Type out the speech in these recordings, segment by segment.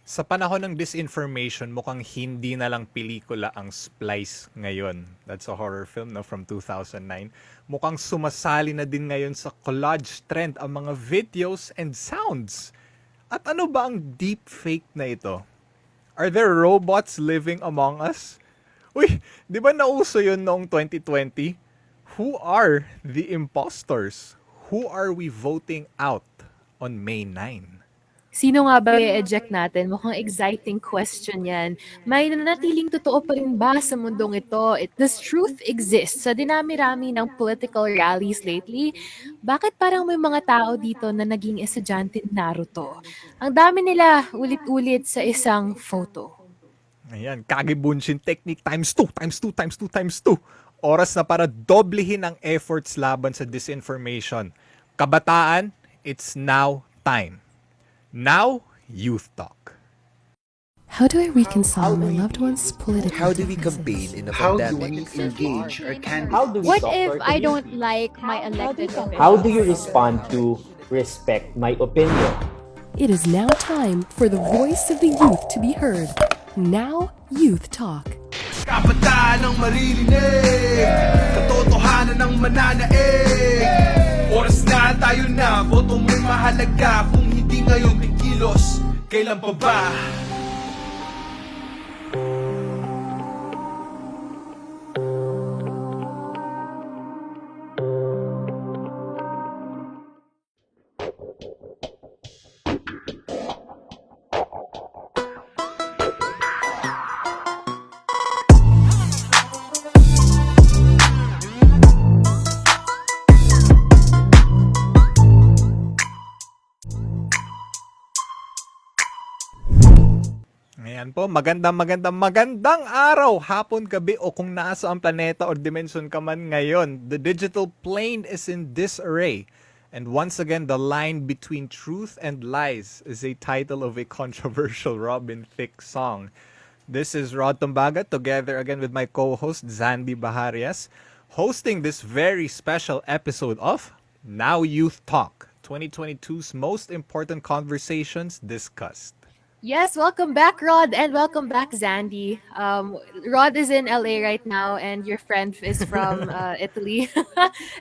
Sa panahon ng disinformation, mukhang hindi na lang pelikula ang Splice ngayon. That's a horror film no, from 2009. Mukhang sumasali na din ngayon sa collage trend ang mga videos and sounds. At ano ba ang deepfake na ito? Are there robots living among us? Uy, di ba nauso yun noong 2020? Who are the imposters? Who are we voting out on May 9? Sino nga ba i-eject natin? Mukhang exciting question yan. May nanatiling totoo pa rin ba sa mundong ito? Does truth exist? Sa dinami-rami ng political rallies lately, bakit parang may mga tao dito na naging estudyante ni Naruto? Ang dami nila ulit-ulit sa isang photo. Ayan, Kagebunshin technique times 2, times 2, times 2, times 2. Oras na para doblehin ang efforts laban sa disinformation. Kabataan, it's now time. Now, Youth Talk. How do I reconcile my loved one's political How do we differences? campaign in a How do pandemic? we engage our candidates? How do we What talk to if our I don't community? like my elected officials? How do you respond to respect my opinion? It is now time for the voice of the youth to be heard. Now, Youth Talk. Kabataan ang maririnig, katotohanan ang mananaig. Oras na tayo na, boto mo'y mahalaga. Kung hindi ngayon kikilos, kailan pa ba? Ayan po, magandang araw, hapon, gabi o kung nasa ang planeta o dimensyon ka man ngayon. The digital plane is in disarray. And once again, the line between truth and lies is a title of a controversial Robin Thicke song. This is Rod Tumbaga, together again with my co-host ZanD Baharias, hosting this very special episode of Now Youth Talk, 2022's most important conversations discussed. Yes, welcome back, Rod, and welcome back, Zandy. Rod is in LA right now, and your friend is from Italy.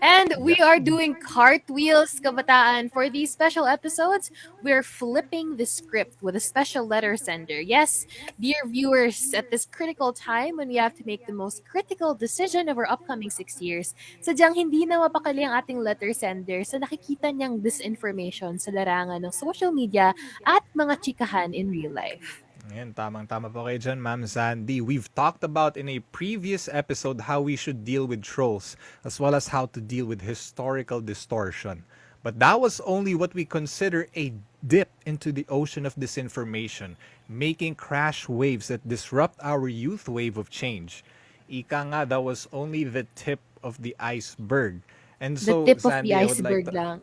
And we are doing cartwheels, Kabataan. For these special episodes, we're flipping the script with a special letter sender. Yes, dear viewers, at this critical time when we have to make the most critical decision of our upcoming 6 years, sadyang hindi na mapakali ang ating letter sender sa nakikita niyang disinformation sa larangan ng social media at mga chikahan in real life. Ayan, tamang-tama po kayo dyan, Ma'am Zandy. We've talked about in a previous episode how we should deal with trolls, as well as how to deal with historical distortion. But that was only what we consider a dip into the ocean of disinformation, making crash waves that disrupt our youth wave of change. Ika nga, that was only the tip of the iceberg. And so, The tip of Zandy, the I would iceberg like to... lang.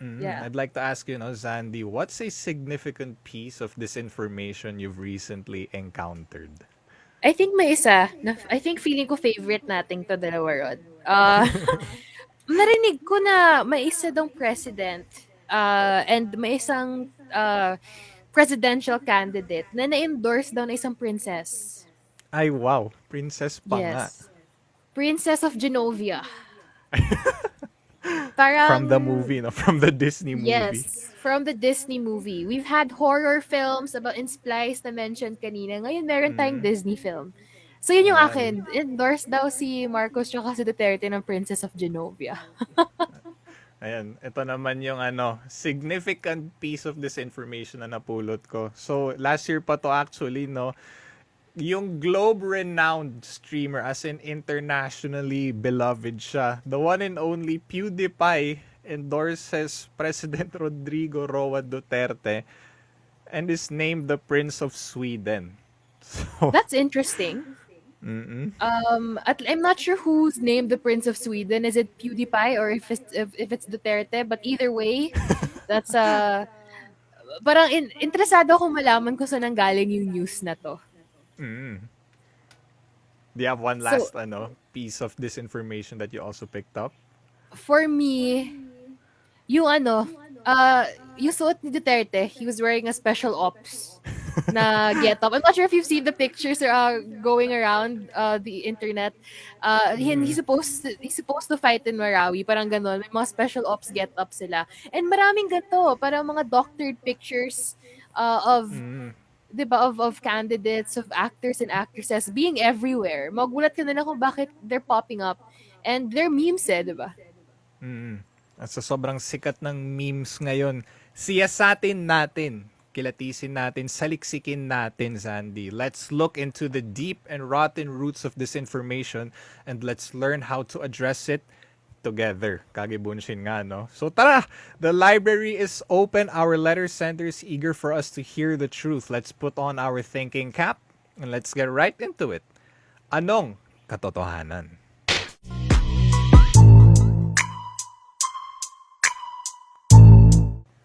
Yeah. I'd like to ask you, Zandy, what's a significant piece of disinformation you've recently encountered? I think may isa. I think feeling ko favorite nating to dalawa, Rod. Narinig ko na may isa dong president and may isang presidential candidate na na-endorse daw na isang princess. Ay, wow. Princess pa nga. Yes. Princess of Genovia. Parang, From the movie, no? From the Disney movie. yes, from the Disney movie. We've had horror films about in Splice na mentioned kanina. Ngayon, meron tayong Disney film. So, yun yung akin. Endorse daw si Marcos tsaka si Duterte ng Princess of Genovia. Ayan, ito naman yung significant piece of disinformation na napulot ko. So, last year pa to actually, no? Yung globe-renowned streamer, as in internationally beloved siya, the one and only PewDiePie endorses President Rodrigo Roa Duterte and is named the Prince of Sweden. So, That's interesting. I'm not sure who's named the Prince of Sweden. Is it PewDiePie or if it's Duterte? But either way, that's parang interesado akong malaman kung saan nanggaling yung news na to. do you have one last piece of disinformation that you also picked up? For me, yung yung suot ni Duterte, he was wearing a special ops na get up. I'm not sure if you've seen the pictures going around the internet. He's supposed to fight in Marawi, parang ganon. May mga special ops get up sila. And maraming ganito, parang mga doctored pictures of 'di ba of candidates, of actors and actresses being everywhere. Magulat ka na lang kung bakit they're popping up. And they're memes 'di ba? At sa sobrang sikat ng memes ngayon, siyasatin natin, kilatisin natin, saliksikin natin, Zandy. Let's look into the deep and rotten roots of disinformation and let's learn how to address it together. Kagibunshin nga, no? So tara, the library is open. Our letter senders eager for us to hear the truth. Let's put on our thinking cap and let's get right into it. Anong katotohanan?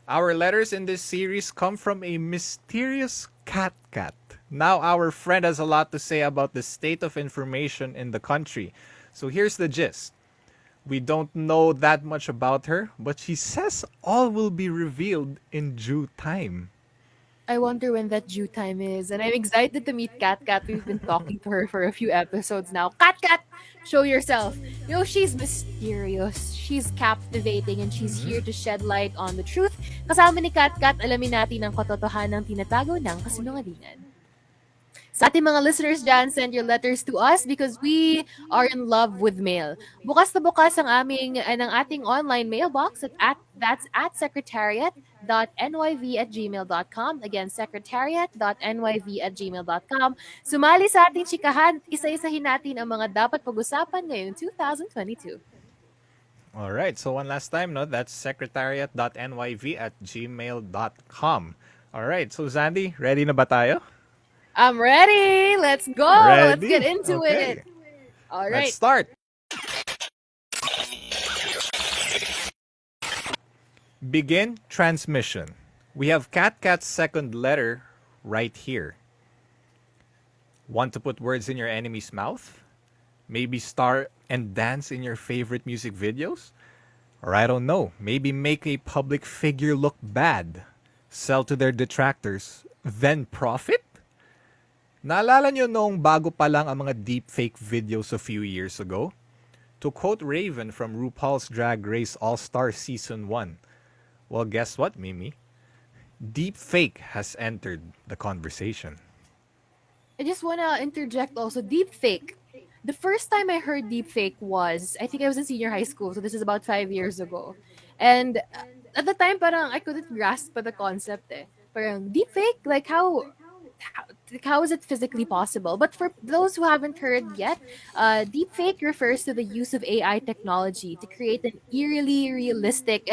Our letters in this series come from a mysterious Katkat. Now our friend has a lot to say about the state of information in the country. So here's the gist. We don't know that much about her, but she says all will be revealed in due time. I wonder when that due time is. And I'm excited to meet Katkat. We've been talking to her for a few episodes now. Katkat, show yourself. She's mysterious, she's captivating, and she's here to shed light on the truth. Kasama ni Katkat, alamin natin ang katotohanan ng tinatago ng kasinungalingan. Sa ating mga listeners dyan, send your letters to us because we are in love with mail. Bukas na bukas ang ating online mailbox that's at secretariat.nyv@gmail.com. Again, secretariat.nyv@gmail.com. Sumali sa ating chikahan, isa-isahin natin ang mga dapat pag-usapan ngayong 2022. All right, so one last time, no, that's secretariat.nyv@gmail.com. All right, so Zandy, ready na ba tayo? I'm ready. Let's go. Ready? Let's get into Okay. it. All right. Let's start. Begin transmission. We have Katkat's second letter right here. Want to put words in your enemy's mouth? Maybe star and dance in your favorite music videos? Or I don't know, maybe make a public figure look bad, sell to their detractors, then profit? Naalala nyo noong bago pa lang ang mga deepfake videos a few years ago? To quote Raven from RuPaul's Drag Race All-Star Season 1, well, guess what, Mimi? Deepfake has entered the conversation. I just want to interject also. Deepfake. The first time I heard deepfake was, I think I was in senior high school. So this is about 5 years ago. And at the time, parang I couldn't grasp the concept eh. Parang deepfake? Like how is it physically possible? But for those who haven't heard yet, deepfake refers to the use of AI technology to create an eerily realistic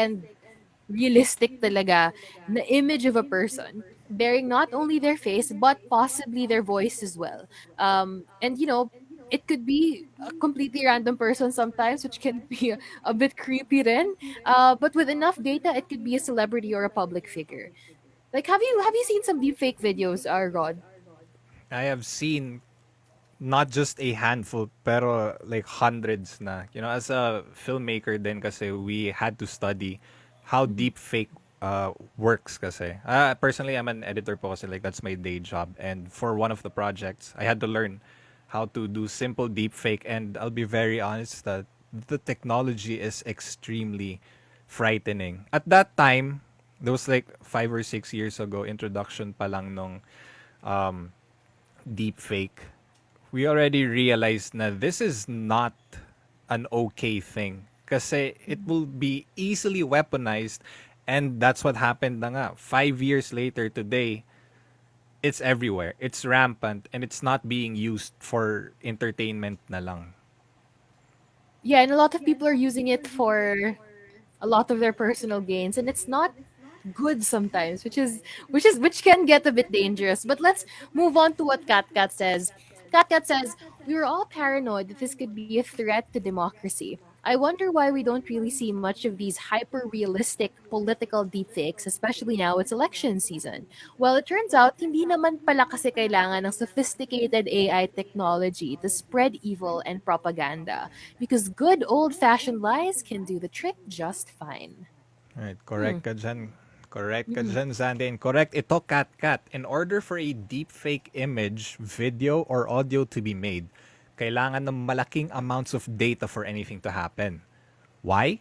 talaga na image of a person, bearing not only their face but possibly their voice as well. And it could be a completely random person sometimes, which can be a bit creepy then. But with enough data, it could be a celebrity or a public figure. Like, have you seen some deepfake videos, Rod? I have seen not just a handful, pero like hundreds na. As a filmmaker then kasi we had to study how deepfake works kasi. Personally, I'm an editor po kasi like that's my day job. And for one of the projects, I had to learn how to do simple deepfake. And I'll be very honest that the technology is extremely frightening. At that time, there was like 5 or 6 years ago, introduction pa lang nung deepfake. We already realized na this is not an okay thing. Kasi it will be easily weaponized and that's what happened na nga. 5 years later today, it's everywhere. It's rampant and it's not being used for entertainment na lang. Yeah, and a lot of people are using it for a lot of their personal gains, and it's not good sometimes, which can get a bit dangerous. But let's move on to what Katkat says. Katkat says, we were all paranoid that this could be a threat to democracy. I wonder why we don't really see much of these hyper-realistic political deepfakes, especially now it's election season. Well, it turns out, hindi naman pala kasi kailangan ng sophisticated AI technology to spread evil and propaganda, because good old-fashioned lies can do the trick just fine. Right, correct ka dyan. Correct ka dyan, Zandy. And correct ito, Katkat. In order for a deepfake image, video, or audio to be made, kailangan ng malaking amounts of data for anything to happen. Why?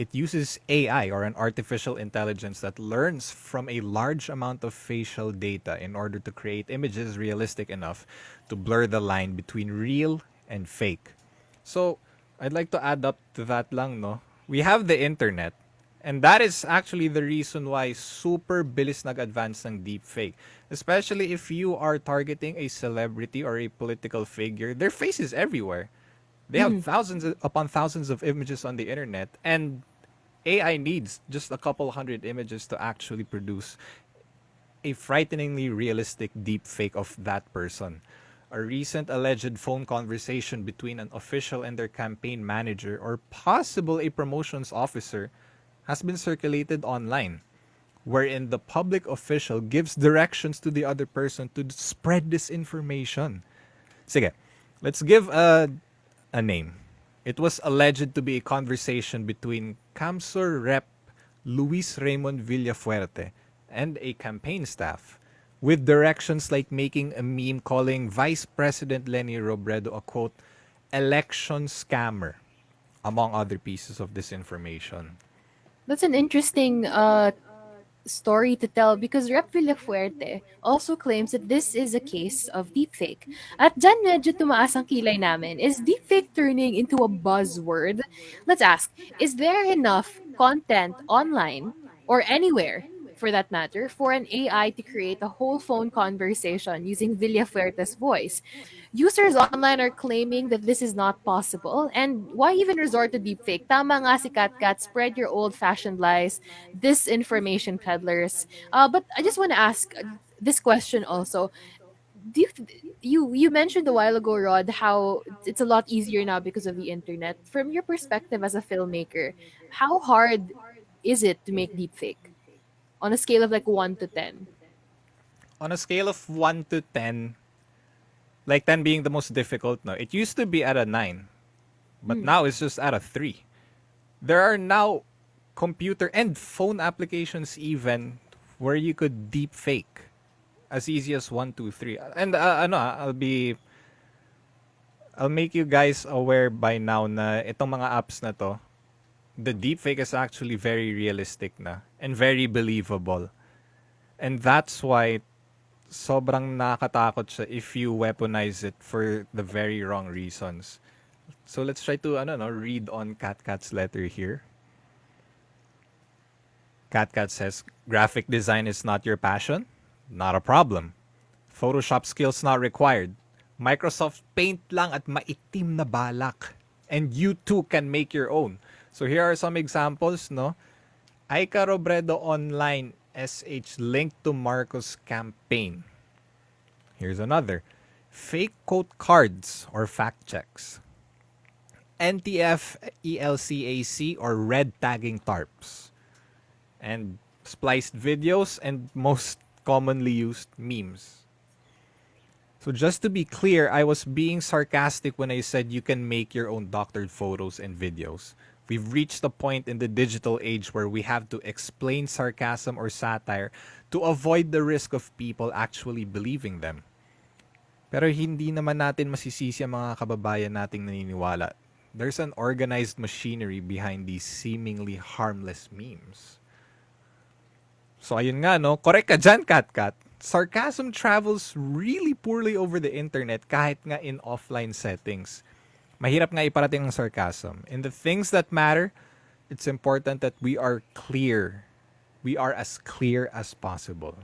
It uses AI, or an artificial intelligence that learns from a large amount of facial data in order to create images realistic enough to blur the line between real and fake. So, I'd like to add up to that lang, no? We have the internet, and that is actually the reason why super bilis nag-advance ng deepfake. Especially if you are targeting a celebrity or a political figure, their face is everywhere. They have thousands upon thousands of images on the internet, and AI needs just a couple hundred images to actually produce a frighteningly realistic deepfake of that person. A recent alleged phone conversation between an official and their campaign manager, or possible a promotions officer, has been circulated online, wherein the public official gives directions to the other person to spread this information. Sige, let's give a name. It was alleged to be a conversation between Camsor Rep. Luis Raymond Villafuerte and a campaign staff, with directions like making a meme calling Vice President Leni Robredo a quote, election scammer, among other pieces of disinformation. That's an interesting story to tell because Rep. Villafuerte also claims that this is a case of deepfake. At dyan medyo tumaas ang kilay namin. Is deepfake turning into a buzzword? Let's ask, is there enough content online or anywhere for that matter for an AI to create a whole phone conversation using Villafuerte's voice? Users online are claiming that this is not possible. And why even resort to deepfake? Tama nga si Katkat, spread your old-fashioned lies, disinformation peddlers. But I just want to ask this question also. Do you mentioned a while ago, Rod, how it's a lot easier now because of the internet. From your perspective as a filmmaker, how hard is it to make deepfake on a scale of like 1 to 10? On a scale of 1 to 10, like 10 being the most difficult, no, it used to be at a 9, but now it's just at a 3. There are now computer and phone applications even where you could deep fake as easy as 1, 2, 3. And I'll make you guys aware by now na itong mga apps na to, the deepfake is actually very realistic na and very believable. And that's why sobrang nakakatakot siya if you weaponize it for the very wrong reasons. So let's try to read on Katkat's letter here. Katkat says, graphic design is not your passion? Not a problem. Photoshop skills not required. Microsoft Paint lang at maitim na balak. And you too can make your own. So here are some examples, no? Aika Robredo Online SH linked to Marcos campaign. Here's another. Fake quote cards or fact checks. NTF ELCAC or red tagging tarps. And spliced videos and most commonly used memes. So just to be clear, I was being sarcastic when I said you can make your own doctored photos and videos. We've reached a point in the digital age where we have to explain sarcasm or satire to avoid the risk of people actually believing them. Pero hindi naman natin masisisi ang mga kababayan nating naniniwala. There's an organized machinery behind these seemingly harmless memes. So ayun nga, no? Correct ka dyan, Katkat. Sarcasm travels really poorly over the internet kahit nga in offline settings. Mahirap nga iparating ang sarcasm. In the things that matter, it's important that we are clear. We are as clear as possible.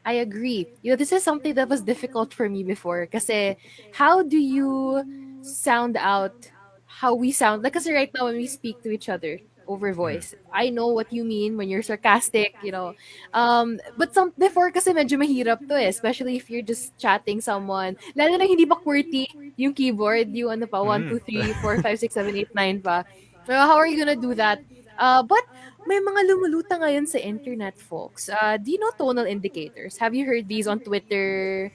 I agree. This is something that was difficult for me before. Kasi how do you sound out how we sound? Like, kasi right now when we speak to each other over voice, I know what you mean when you're sarcastic, But before kasi medyo mahirap to especially if you're just chatting someone. Lalo na hindi pa QWERTY yung keyboard, yung 1, 2, 3, 4, 5, 6, 7, 8, 9 pa. So how are you gonna do that? But may mga lumuluta ngayon sa internet, folks. Do you know tonal indicators? Have you heard these on Twitter,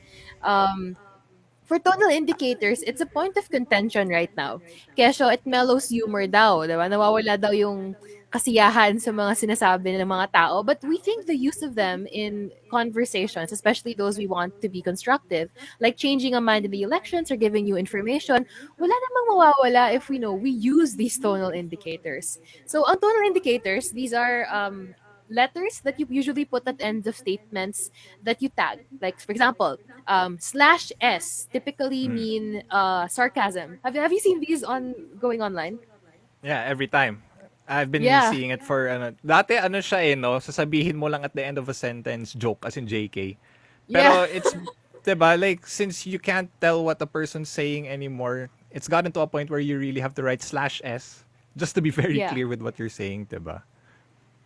for tonal indicators, it's a point of contention right now. Kesyo, it mellows humor daw, diba? Nawawala daw yung kasiyahan sa mga sinasabi ng mga tao. But we think the use of them in conversations, especially those we want to be constructive, like changing a mind in the elections or giving you information, wala namang mawawala if we use these tonal indicators. So, ang tonal indicators, these are letters that you usually put at ends of statements that you tag. Like, for example, slash S typically mean sarcasm. Have you seen these on going online? Yeah, every time. I've been Yeah. seeing it for dati ano siya no, sasabihin mo lang at the end of a sentence joke as in JK. Pero Yeah. it's 'di ba, like since you can't tell what the person's saying anymore, it's gotten to a point where you really have to write slash S just to be very Yeah. clear with what you're saying, 'di ba?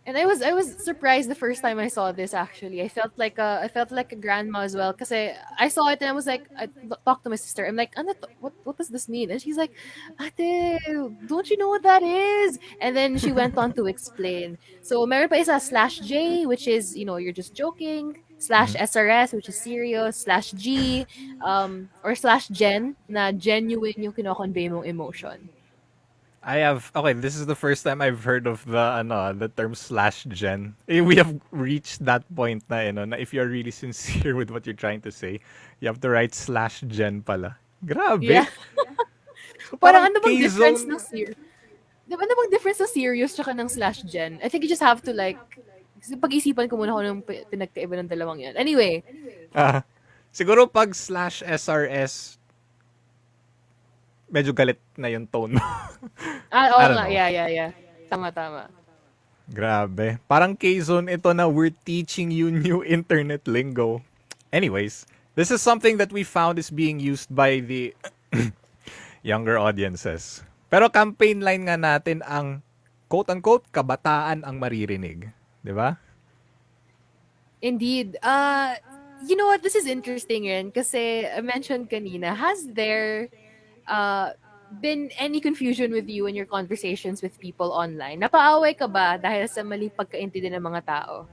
And I was surprised the first time I saw this. Actually, I felt like a grandma as well because I saw it and I was like, I talked to my sister. I'm like, ano to? What does this mean? And she's like, Ate, don't you know what that is? And then she went on to explain. So meron pa isa slash J, which is you're just joking. Slash SRS, which is serious. Slash G, or slash Gen, na genuine yung kinoconvey mong emotion. Okay, this is the first time I've heard of the term slash gen. We have reached that point na na if you're really sincere with what you're trying to say, you have to write slash gen pala. Grabe. Yeah. So, Parang ano bang K-zone- difference ng serious? Ano bang difference ng serious tsaka ng slash gen? I think you just have to kasi pag-isipan ko muna kung anong pinagkaiba ng dalawang yan. Anyway, Siguro pag slash SRS, medyo galit na yung tone mo. I oo don't nga, know. yeah. Tama. Grabe. Parang K-zone ito na we're teaching you new internet lingo. Anyways, this is something that we found is being used by the younger audiences. Pero campaign line nga natin ang quote-unquote kabataan ang maririnig. Di ba? Indeed. You know what? This is interesting rin kasi I mentioned kanina, has there been any confusion with you in your conversations with people online? Napaaway ka ba dahil sa maling pagkaintindi ng mga tao?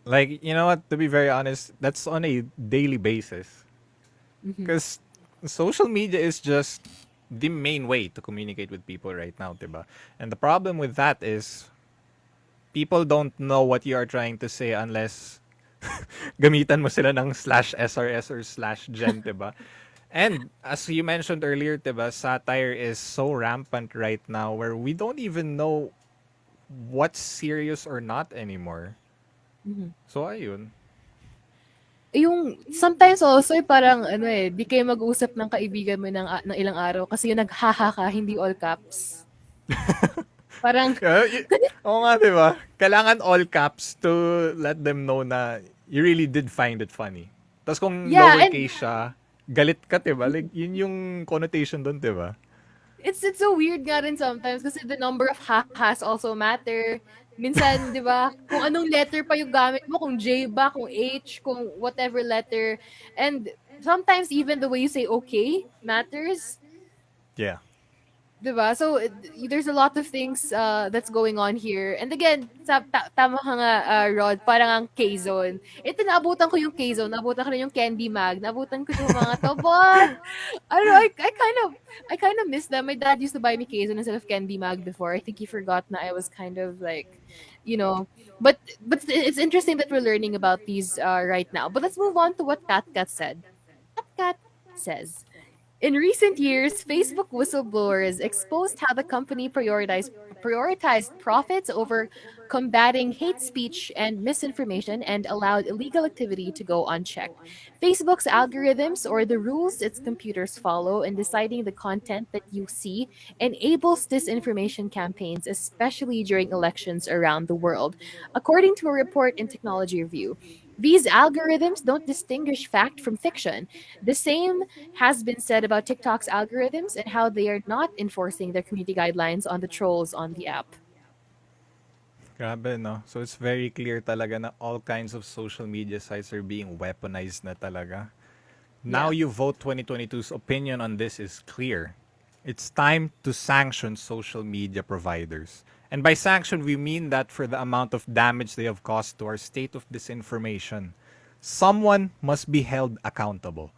Like, you know what? To be very honest, that's on a daily basis. Because social media is just the main way to communicate with people right now, diba? And the problem with that is people don't know what you are trying to say unless gamitan mo sila ng slash SRS or slash gen, diba? And as you mentioned earlier, diba, satire is so rampant right now where we don't even know what's serious or not anymore. So, ayun. Yung sometimes also parang di kayo mag-usap ng kaibigan mo ng ilang araw kasi yung naghaha ka, hindi all caps. Parang Oo nga, di ba? Kailangan all caps to let them know na you really did find it funny. Tapos kung Yeah, lowercase siya, galit ka, di ba? Like, yun yung connotation doon, di ba? it's so weird nga rin sometimes kasi the number of has also matter. Minsan, di ba, kung anong letter pa yung gamit mo, kung J ba, kung H, kung whatever letter. And sometimes even the way you say okay matters. Yeah. Diba? So, there's a lot of things that's going on here. And again, tama ka nga, Rod, parang ang K-Zone. Ito, naabutan ko yung K-Zone, naabutan ko rin yung Candy Mag, naabutan ko yung mga to, but, I don't know, I kind of miss them. My dad used to buy me K-Zone instead of Candy Mag before. I think he forgot na I was kind of like, but it's interesting that we're learning about these right now. But let's move on to what Katkat said. Katkat says, in recent years, Facebook whistleblowers exposed how the company prioritized profits over combating hate speech and misinformation and allowed illegal activity to go unchecked. Facebook's algorithms, or the rules its computers follow in deciding the content that you see, enables disinformation campaigns, especially during elections around the world. According to a report in Technology Review, these algorithms don't distinguish fact from fiction. The same has been said about TikTok's algorithms and how they are not enforcing their community guidelines on the trolls on the app. Grabe, no? So, it's very clear talaga na all kinds of social media sites are being weaponized na talaga. Now, you vote 2022's opinion on this is clear. It's time to sanction social media providers. And by sanction, we mean that for the amount of damage they have caused to our state of disinformation, someone must be held accountable.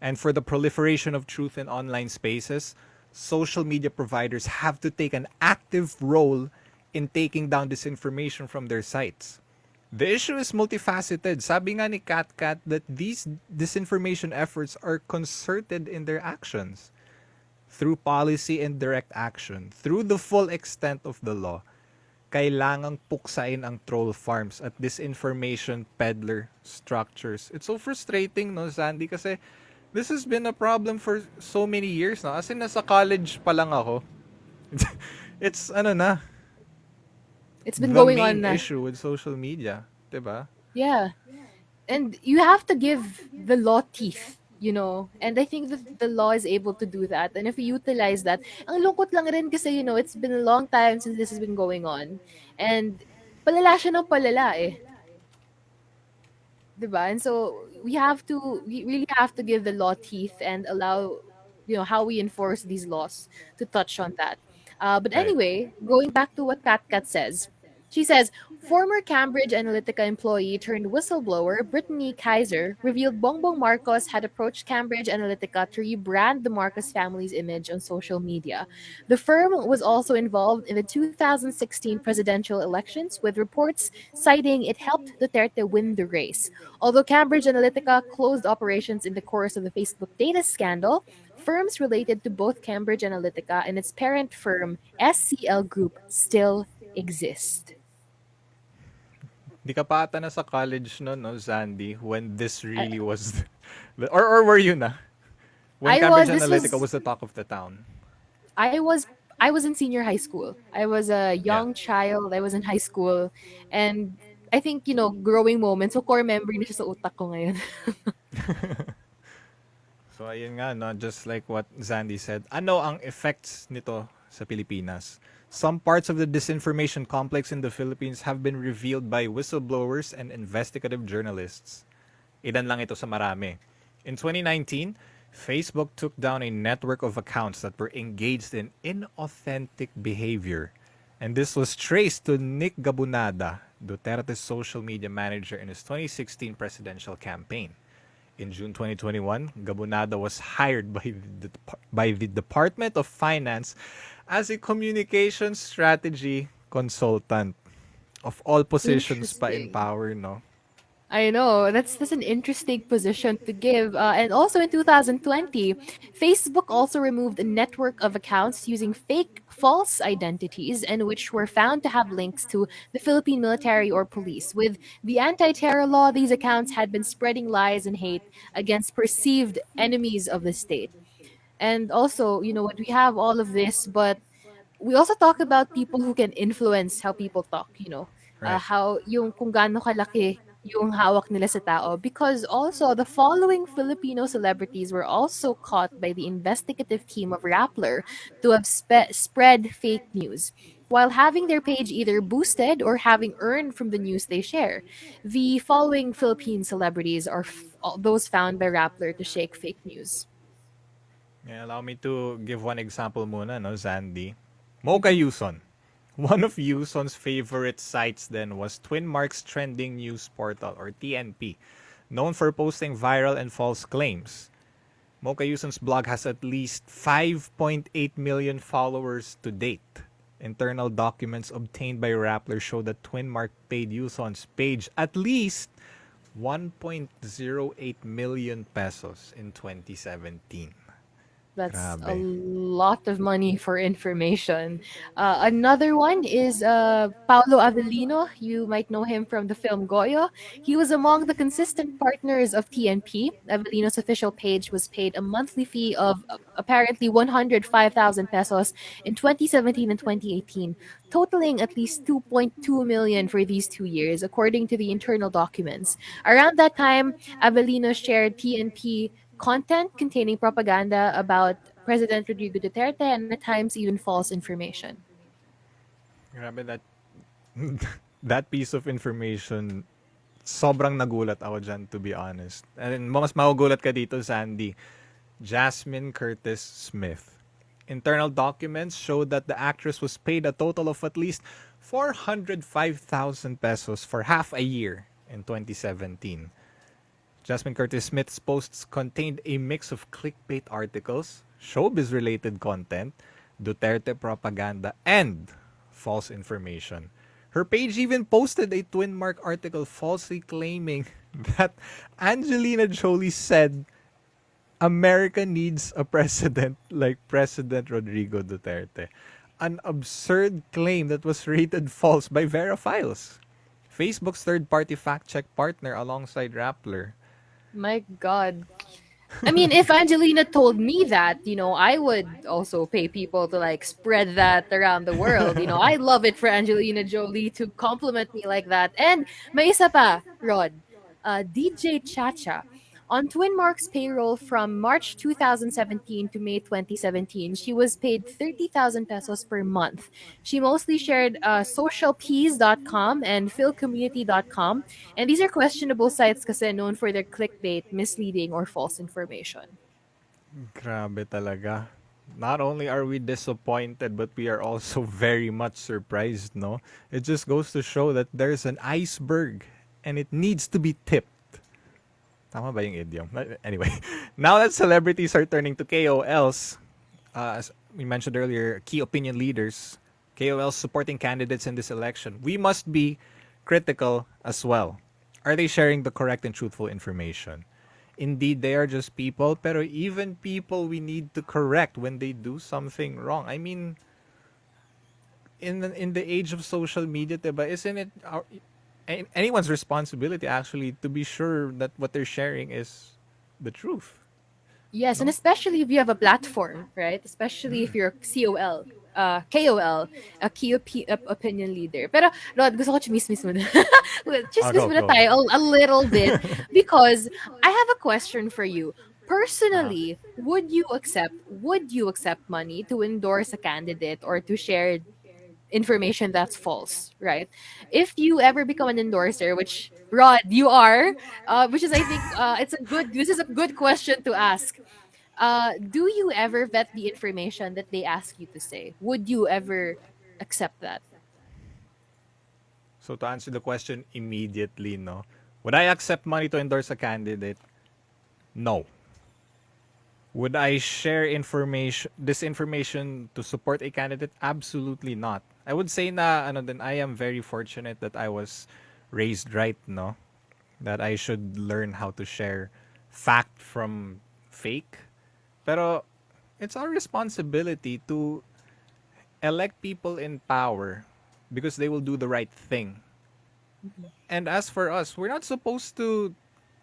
And for the proliferation of truth in online spaces, social media providers have to take an active role in taking down disinformation from their sites. The issue is multifaceted. Sabi nga ni Katkat that these disinformation efforts are concerted in their actions through policy and direct action, through the full extent of the law. Kailangang puksain ang troll farms at disinformation peddler structures. It's so frustrating, no, Sandy, kasi this has been a problem for so many years na. Kasi nasa college pa lang ako. It's ano na, It's been the going main on na. issue with social media, 'di ba? Yeah. And you have to give the law teeth, you know. And I think that the law is able to do that. And if we utilize that, ang lungkot lang rin kasi, you know, it's been a long time since this has been going on. And palala siya ng palala eh. 'Di ba? And so we really have to give the law teeth and allow, you know, how we enforce these laws to touch on that. But Right. anyway, going back to what Katkat says, she says former Cambridge Analytica employee turned whistleblower Brittany Kaiser revealed Bongbong Marcos had approached Cambridge Analytica to rebrand the Marcos family's image on social media. The firm was also involved in the 2016 presidential elections, with reports citing it helped Duterte win the race. Although Cambridge Analytica closed operations in the course of the Facebook data scandal, firms related to both Cambridge Analytica and its parent firm, SCL Group, still exist. Di ka pa ata na sa college no, no, Zandy, when this really was or were you na? When I Cambridge was- this Analytica was- was the talk of the town. I was in senior high school. I was a young child. I was in high school, and I think, you know, growing moments. So core memory na siya sa utak ko ngayon. So ayun nga, no, just like what Zandy said, ano ang effects nito sa Pilipinas? Some parts of the disinformation complex in the Philippines have been revealed by whistleblowers and investigative journalists. Ilan lang ito sa marami. In 2019, Facebook took down a network of accounts that were engaged in inauthentic behavior. And this was traced to Nick Gabunada, Duterte's social media manager in his 2016 presidential campaign. In June 2021, Gabunada was hired by the Department of Finance as a communication strategy consultant. Of all positions pa in Interesting. power, no? I know that's an interesting position to give. And also in 2020, Facebook also removed a network of accounts using fake, false identities and which were found to have links to the Philippine military or police. With the anti-terror law, these accounts had been spreading lies and hate against perceived enemies of the state. And also, you know what, we have all of this, but we also talk about people who can influence how people talk, you know, Right. how yung kung gaano kalaki yung hawak nila sa tao. Because also, the following Filipino celebrities were also caught by the investigative team of Rappler to have spread fake news, while having their page either boosted or having earned from the news they share. The following Philippine celebrities are those found by Rappler to shake fake news. Yeah, allow me to give one example muna, no, Zandy. Mocha Yuson. One of Yuson's favorite sites then was Twin Mark's Trending News Portal, or TNP, known for posting viral and false claims. Mocha Yuson's blog has at least 5.8 million followers to date. Internal documents obtained by Rappler show that Twin Mark paid Yuson's page at least 1.08 million pesos in 2017. That's a Grabe. lot of money for information. Another one is Paulo Avellino. You might know him from the film Goyo. He was among the consistent partners of TNP. Avellino's official page was paid a monthly fee of apparently 105,000 pesos in 2017 and 2018, totaling at least 2.2 million for these 2 years, according to the internal documents. Around that time, Avellino shared TNP content containing propaganda about President Rodrigo Duterte and at times even false information. Grabe that that piece of information, sobrang nagulat ako dyan, to be honest. And mas magugulat ka dito, Sandy. Jasmine Curtis Smith. Internal documents show that the actress was paid a total of at least 405,000 pesos for half a year in 2017. Jasmine Curtis Smith's posts contained a mix of clickbait articles, showbiz-related content, Duterte propaganda, and false information. Her page even posted a twin mark article falsely claiming that Angelina Jolie said America needs a president like President Rodrigo Duterte. An absurd claim that was rated false by Vera Files, Facebook's third-party fact-check partner alongside Rappler. My God. I mean, if Angelina told me that, I would also pay people to like spread that around the world. I love it for Angelina Jolie to compliment me like that. And may isa pa, Rod, DJ Chacha. On Twin Mark's payroll from March 2017 to May 2017, she was paid 30,000 pesos per month. She mostly shared socialpeas.com and philcommunity.com. And these are questionable sites kasi known for their clickbait, misleading, or false information. Grabe talaga. Not only are we disappointed, but we are also very much surprised, no? It just goes to show that there's an iceberg and it needs to be tipped. Tama ba yung idiom? Anyway, now that celebrities are turning to KOLs, as we mentioned earlier, key opinion leaders, KOLs supporting candidates in this election, we must be critical as well. Are they sharing the correct and truthful information? Indeed, they are just people, pero even people we need to correct when they do something wrong. I mean, in the age of social media, diba, isn't it anyone's responsibility actually to be sure that what they're sharing is the truth? Yes, and especially if you have a platform, right? Especially if you're KOL, a key opinion leader. Pero, Rod, gusto ko chismis muna. Chismis Go, muna go. tayo a little bit because I have a question for you. Personally, would you accept money to endorse a candidate or to share information that's false, right? If you ever become an endorser, which Rod, you are, which is I think this is a good question to ask. Do you ever vet the information that they ask you to say? Would you ever accept that? So to answer the question immediately, no? Would I accept money to endorse a candidate? No. Would I share this information to support a candidate? Absolutely not. I would say na then I am very fortunate that I was raised right, no? That I should learn how to share fact from fake. Pero it's our responsibility to elect people in power because they will do the right thing. And as for us, we're not supposed to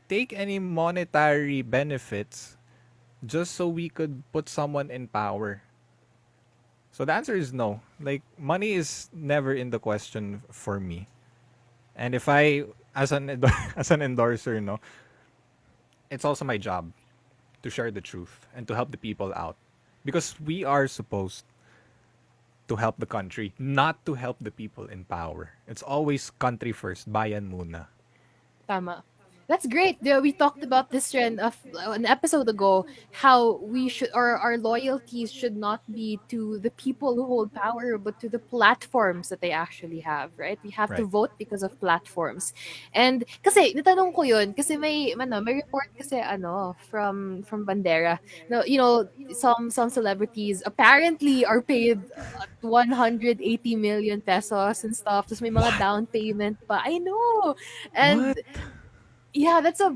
take any monetary benefits just so we could put someone in power. So the answer is no. Like, money is never in the question for me. And if I, as an endorser, no, it's also my job to share the truth and to help the people out. Because we are supposed to help the country, not to help the people in power. It's always country first, bayan muna. Tama. That's great. We talked about this trend of an episode ago, how we should, or our loyalties should not be to the people who hold power, but to the platforms that they actually have, right? We have to Right. vote because of platforms. And kasi natanong ko yun kasi may report kasi from Bandera. No, some celebrities apparently are paid 180 million pesos and stuff. Tapos may mga down payment pa. I know. And What? yeah, that's a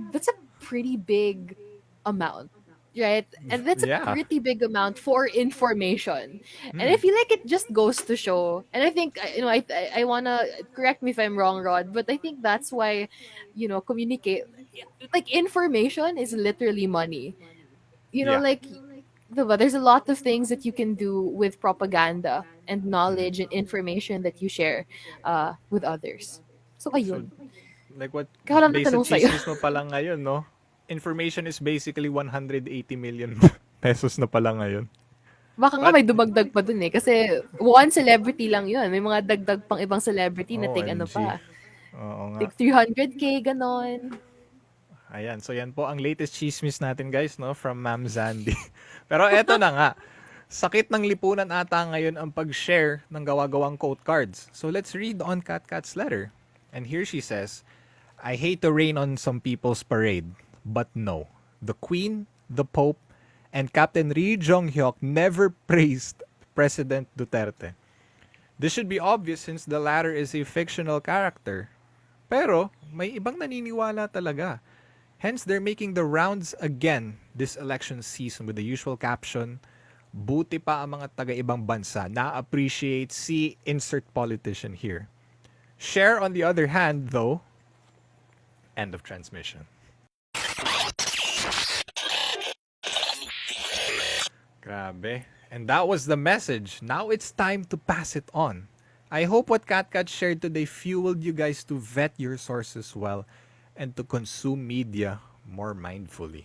pretty big amount, right? And that's a Yeah. pretty big amount for information. And I feel like it just goes to show. And I think I wanna correct me if I'm wrong, Rod, but I think that's why communicate like information is literally money. Yeah. Like diba, there's a lot of things that you can do with propaganda and knowledge and information that you share with others. So ayun. Like what Ikaw lang basic natanong sa'yo. chismis mo pala ngayon, no? Information is basically 180 million pesos na pala ngayon. Baka nga may dumagdag pa dun eh. Kasi one celebrity lang yun. May mga dagdag pang ibang celebrity na tig ano OMG. pa. Oo nga. Tig 300k, ganon. Ayan, so yan po ang latest chismis natin, guys, no, from Ma'am ZanD. Pero eto na nga. Sakit ng lipunan ata ngayon ang pag-share ng gawa-gawang quote cards. So let's read on Katkat's letter. And here she says, I hate to rain on some people's parade, But no, the Queen, the Pope, and Captain Ri Jong-hyuk never praised President Duterte. This should be obvious since the latter is a fictional character. Pero, may ibang naniniwala talaga. Hence, they're making the rounds again this election season with the usual caption, buti pa ang mga taga-ibang bansa na-appreciate si insert politician here. Share, on the other hand, though, end of transmission. Grabe. And that was the message. Now it's time to pass it on. I hope what Katkat shared today fueled you guys to vet your sources well and to consume media more mindfully.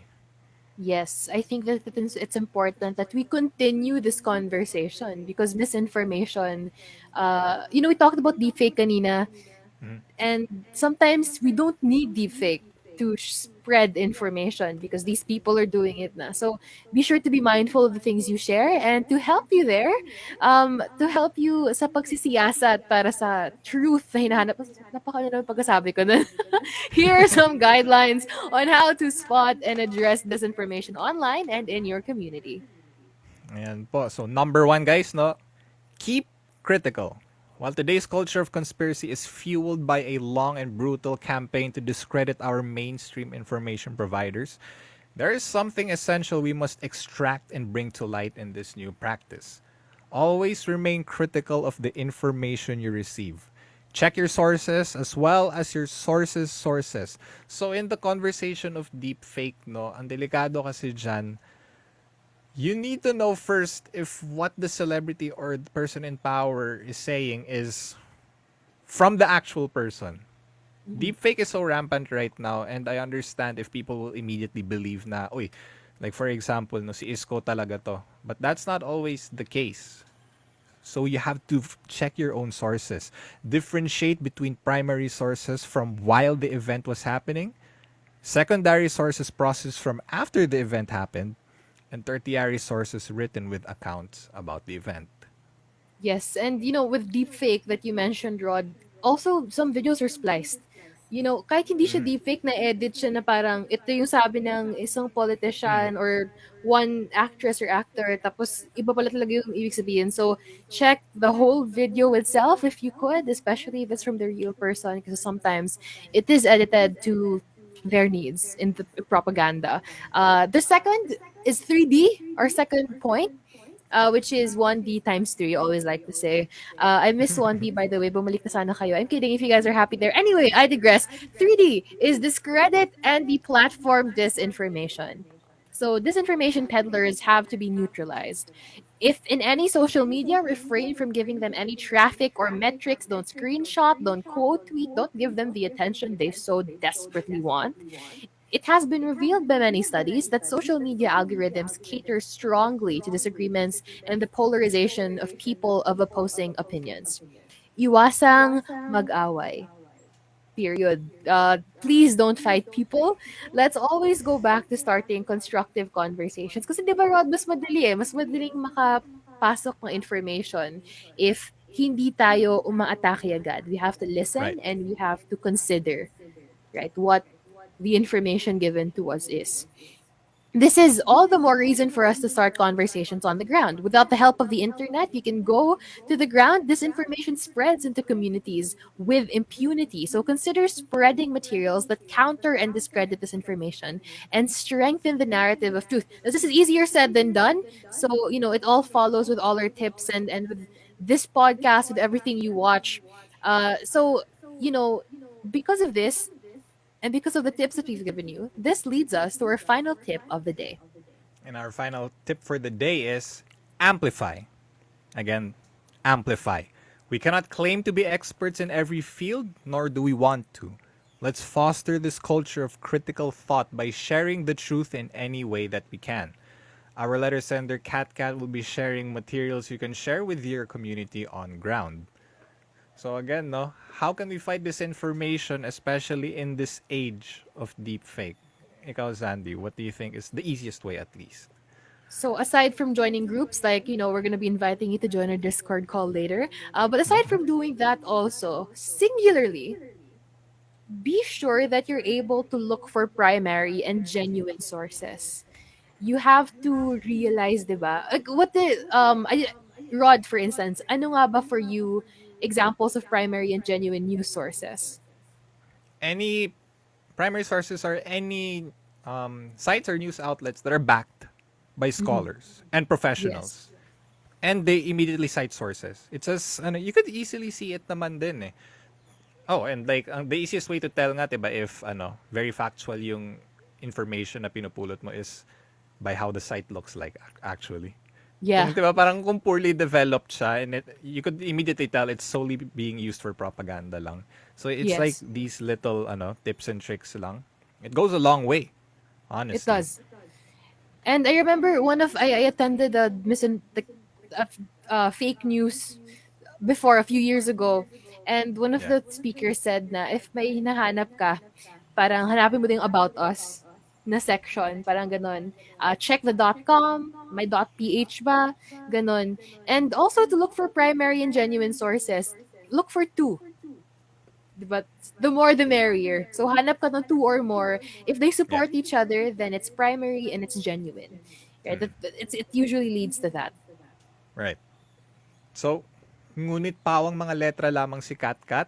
Yes, I think that it's important that we continue this conversation because misinformation, we talked about deepfake kanina, and sometimes we don't need deepfake to spread information because these people are doing it na. So be sure to be mindful of the things you share and to help you there, to help you sa pagsisiyasat para sa truth na hinahanap. Napakano naman pagkasabi ko na. Here are some guidelines on how to spot and address disinformation online and in your community. Ayan po. So number one guys, no, keep critical. While today's culture of conspiracy is fueled by a long and brutal campaign to discredit our mainstream information providers, there is something essential we must extract and bring to light in this new practice. Always remain critical of the information you receive. Check your sources as well as your sources' sources. So in the conversation of deepfake, no, ang delikado kasi dyan, you need to know first if what the celebrity or the person in power is saying is from the actual person. Deepfake is so rampant right now, and I understand if people will immediately believe na, uy, like for example, no, si Isko talaga to. But that's not always the case. So you have to check your own sources. Differentiate between primary sources from while the event was happening, secondary sources processed from after the event happened, and tertiary sources written with accounts about the event. Yes, and with deepfake that you mentioned, Rod, also some videos are spliced. Kahit hindi siya deepfake, na-edit siya na parang ito yung sabi ng isang politician or one actress or actor, tapos iba pala talaga yung ibig sabihin. So, check the whole video itself if you could, especially if it's from the real person, because sometimes it is edited to their needs in the propaganda. The second is 3D, our second point, which is 1D times 3, always like to say. I miss 1D, by the way. Bumalik na sana kayo. I'm kidding if you guys are happy there. Anyway, I digress. 3D is discredit and deplatform disinformation. So disinformation peddlers have to be neutralized. If in any social media, refrain from giving them any traffic or metrics. Don't screenshot, don't quote tweet, don't give them the attention they so desperately want. It has been revealed by many studies that social media algorithms cater strongly to disagreements and the polarization of people of opposing opinions. Iwasang mag-away. Period. Please don't fight people. Let's always go back to starting constructive conversations. Kasi di ba, Rod, mas madali eh. Mas madaling makapasok ng information if hindi tayo umaatake agad. We have to listen Right. and we have to consider, right, what the information given to us is. This is all the more reason for us to start conversations on the ground. Without the help of the internet, you can go to the ground. Disinformation spreads into communities with impunity. So consider spreading materials that counter and discredit this information and strengthen the narrative of truth. Now, this is easier said than done. So, it all follows with all our tips and with this podcast, with everything you watch. So, because of this, and because of the tips that we've given you, this leads us to our final tip of the day. And our final tip for the day is amplify. Again, amplify. We cannot claim to be experts in every field, nor do we want to. Let's foster this culture of critical thought by sharing the truth in any way that we can. Our letter sender, Katkat, will be sharing materials you can share with your community on ground. So again, no, how can we fight disinformation, especially in this age of deepfake? Ikaw, Zandy, what do you think is the easiest way, at least? So aside from joining groups, like, we're going to be inviting you to join our Discord call later. But aside from doing that also, singularly, be sure that you're able to look for primary and genuine sources. You have to realize, 'di ba? Like Rod, for instance, ano nga ba for you examples of primary and genuine news sources? Any primary sources are any sites or news outlets that are backed by scholars and Yes. professionals. And they immediately cite sources. It's as, you could easily see it naman din eh. Oh, and like, the easiest way to tell nga, diba, if, very factual yung information na pinupulot mo is by how the site looks like, actually. Yeah. Kung, diba, parang kung poorly developed siya, and you could immediately tell it's solely being used for propaganda lang. So it's like Yes. these little, tips and tricks lang. It goes a long way, It honestly. does. And I remember I attended fake news before a few years ago, and one of Yeah. the speakers said na if may hinahanap ka, parang hanapin mo din yung about us na section, parang ganon. Check the .com, may .ph ba, ganon. And also to look for primary and genuine sources, look for two. But the more the merrier. So hanap ka ng two or more. If they Yeah. support each other, then it's primary and it's genuine. Yeah, it usually leads to that. Right. So, ngunit pawang mga letra lamang si Katkat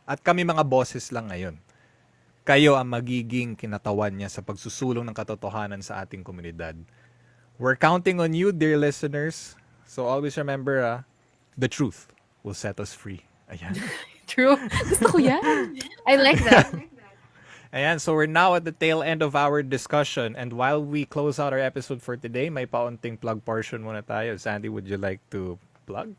at kami mga boses lang ngayon. Kayo ang magiging kinatawan niya sa pagsusulong ng katotohanan sa ating komunidad. We're counting on you, dear listeners. So always remember, the truth will set us free. Ayan. True. Gusto ko yan. I like that. Ayan, so we're now at the tail end of our discussion. And while we close out our episode for today, may paunting plug portion muna tayo. Sandy, would you like to plug?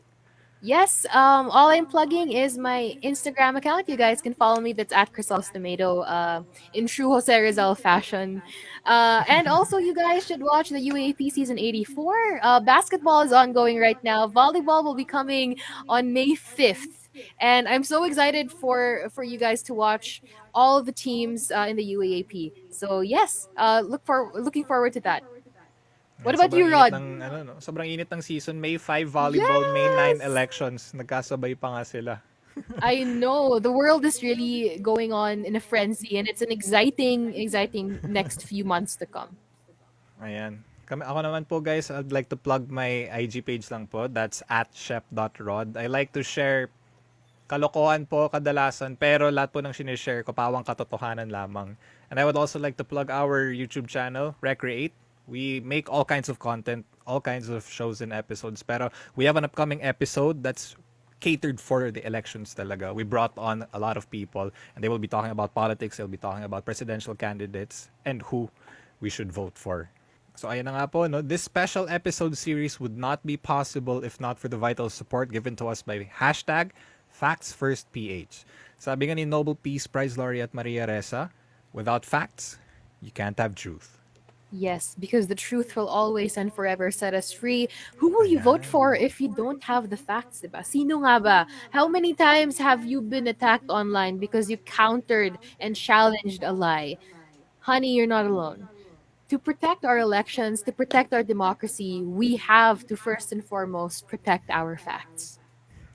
Yes, all I'm plugging is my Instagram account. You guys can follow me. That's at Crisal's Tomato, in true Jose Rizal fashion. And also, you guys should watch the UAP season 84. Basketball is ongoing right now. Volleyball will be coming on May 5th. And I'm so excited for you guys to watch all of the teams in the UAAP. So yes, looking forward to that. What about Sobrang you, init Rod? ng, sobrang init ng season. May 5 volleyball, May 9 Yes! elections. Nagkasabay pa nga sila. I know the world is really going on in a frenzy, and it's an exciting next few months to come. Ayan. Ako naman po guys, I'd like to plug my IG page lang po. That's at chef.rod. I like to share kalokohan po kadalasan, pero lahat po ng sinishare ko pawang katotohanan lamang. And I would also like to plug our YouTube channel, Recreate. We make all kinds of content, all kinds of shows and episodes, pero we have an upcoming episode that's catered for the elections talaga. We brought on a lot of people, and they will be talking about politics, they'll be talking about presidential candidates, and who we should vote for. So ayun na nga po, no? This special episode series would not be possible if not for the vital support given to us by hashtag FactsFirstPH. Sabi nga ni Nobel Peace Prize laureate Maria Ressa, without facts, you can't have truth. Yes, because the truth will always and forever set us free. Who will you vote for if you don't have the facts, diba? Sino nga ba? How many times have you been attacked online because you countered and challenged a lie? Honey, you're not alone. To protect our elections, to protect our democracy, we have to first and foremost protect our facts.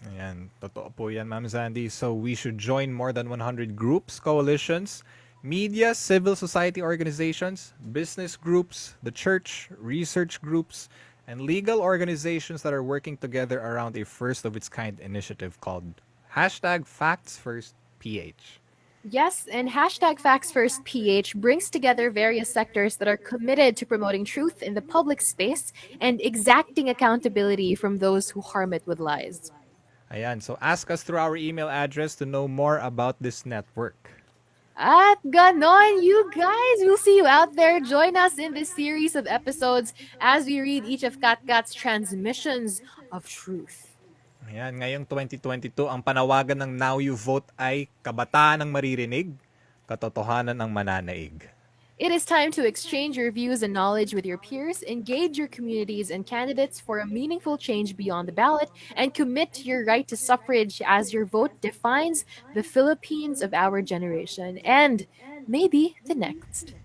Ayan, totoo po yan, Ma'am Zandy. So we should join more than 100 groups, coalitions, media, civil society organizations, business groups, the church, research groups, and legal organizations that are working together around a first-of-its-kind initiative called hashtag FactsFirstPH. Yes, and hashtag FactsFirstPH brings together various sectors that are committed to promoting truth in the public space and exacting accountability from those who harm it with lies. Ayan, so ask us through our email address to know more about this network. At ganon, you guys, we'll see you out there. Join us in this series of episodes as we read each of Katkat's transmissions of truth. Ayan, ngayong 2022, ang panawagan ng Now You Vote ay kabataan ang maririnig, katotohanan ang mananaig. It is time to exchange your views and knowledge with your peers, engage your communities and candidates for a meaningful change beyond the ballot, and commit to your right to suffrage as your vote defines the Philippines of our generation and maybe the next.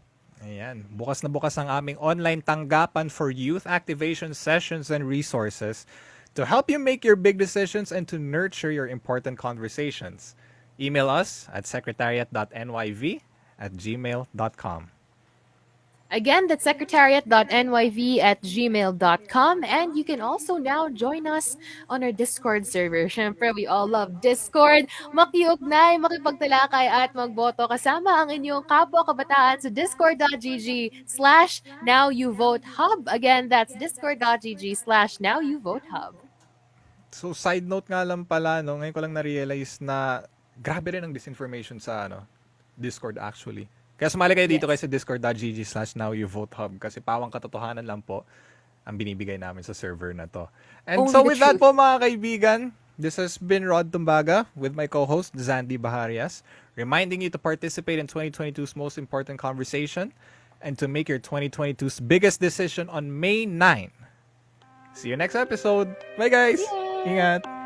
Ayan, bukas na bukas ang aming online tanggapan for youth activation sessions and resources to help you make your big decisions and to nurture your important conversations. Email us at secretariat.nyv at gmail.com. Again, that's secretariat.nyv@gmail.com. And you can also now join us on our Discord server. Syempre, we all love Discord. Makiugnay, makipagtalakay at magboto kasama ang inyong kapwa kabataan sa discord.gg/nowyouvotehub. Again, that's discord.gg/nowyouvotehub. So side note nga lang pala, no, ngayon ko lang na-realize na grabe rin ang disinformation sa Discord actually. Kaya sumali kayo dito Yes. kayo sa discord.gg/nowyouvotehub kasi pawang katotohanan lang po ang binibigay namin sa server na to. And Only so the with that truth. po mga kaibigan, this has been Rod Tumbaga with my co-host ZanD Baharias, reminding you to participate in 2022's most important conversation and to make your 2022's biggest decision on May 9. See you next episode. Bye guys! Ingat!